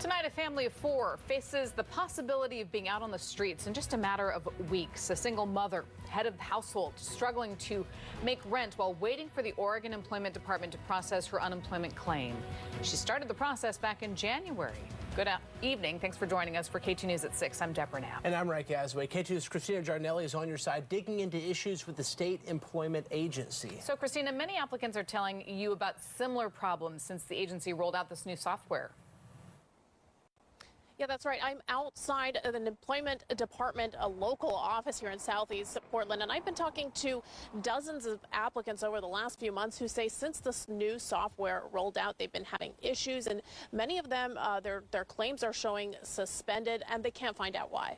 Tonight, a family of four faces the possibility of being out on the streets in just a matter of weeks. A single mother, head of the household, struggling to make rent while waiting for the Oregon Employment Department to process her unemployment claim. She started the process back in January. Good evening. Thanks for joining us for K2 News at 6. I'm Deborah Knapp. And I'm Ray Gazaway. K2's Christina Giardelli is on your side, digging into issues with the state employment agency. So, Christina, many applicants are telling you about similar problems since the agency rolled out this new software. Yeah, that's right. I'm outside of an employment department, a local office here in Southeast Portland, and I've been talking to dozens of applicants over the last few months who say since this new software rolled out, they've been having issues, and many of them, their claims are showing suspended, and they can't find out why.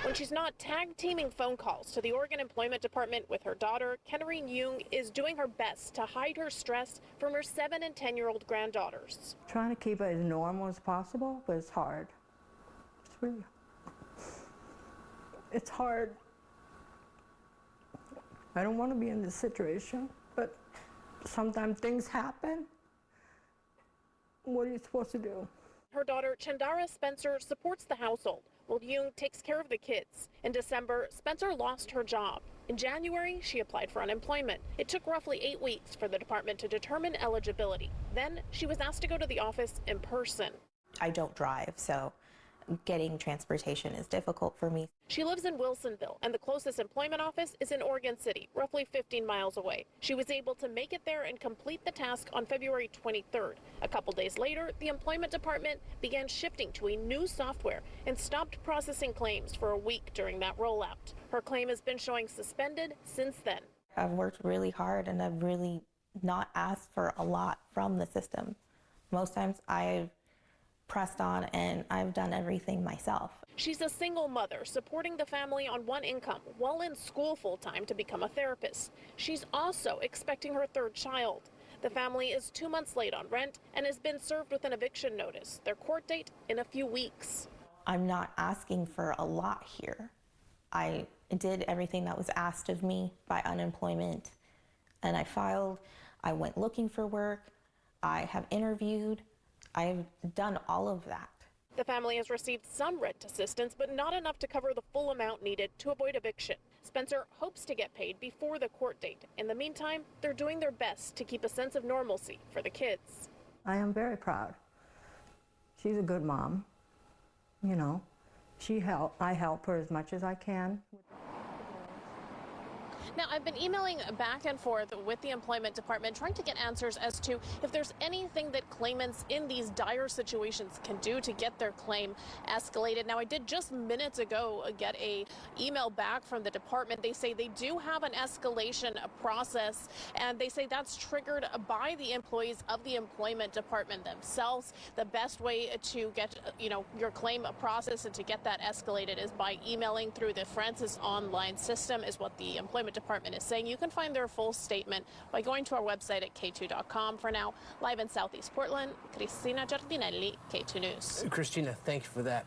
When she's not tag-teaming phone calls to the Oregon Employment Department with her daughter, Kennerine Jung is doing her best to hide her stress from her 7- and 10-year-old granddaughters. Trying to keep it as normal as possible, but it's hard. It's hard. I don't want to be in this situation, but sometimes things happen. What are you supposed to do? Her daughter, Chandara Spencer, supports the household, while Jung takes care of the kids. In December, Spencer lost her job. In January, she applied for unemployment. It took roughly 8 weeks for the department to determine eligibility. Then she was asked to go to the office in person. I don't drive, so getting transportation is difficult for me. She lives in Wilsonville, and the closest employment office is in Oregon City, roughly 15 miles away. She was able to make it there and complete the task on February 23rd. A couple days later, the employment department began shifting to a new software and stopped processing claims for a week during that rollout. Her claim has been showing suspended since then. I've worked really hard and I've really not asked for a lot from the system. Most times I've pressed on and I've done everything myself. She's a single mother supporting the family on one income while in school full-time to become a therapist. She's also expecting her third child. The family is 2 months late on rent and has been served with an eviction notice. Their court date in a few weeks. I'm not asking for a lot here. I did everything that was asked of me by unemployment, and I filed. I went looking for work. I have interviewed. I've done all of that. The family has received some rent assistance, but not enough to cover the full amount needed to avoid eviction. Spencer hopes to get paid before the court date. In the meantime, they're doing their best to keep a sense of normalcy for the kids. I am very proud. She's a good mom. You know, I help her as much as I can. Now, I've been emailing back and forth with the employment department trying to get answers as to if there's anything that claimants in these dire situations can do to get their claim escalated. Now, I did just minutes ago get a email back from the department. They say they do have an escalation process, and they say that's triggered by the employees of the employment department themselves. The best way to get, your claim processed and to get that escalated is by emailing through the Francis online system, is what the employment department is saying. You can find their full statement by going to our website at k2.com. For now, live in Southeast Portland, Christina Giardelli, K2 News. Christina, thank you for that.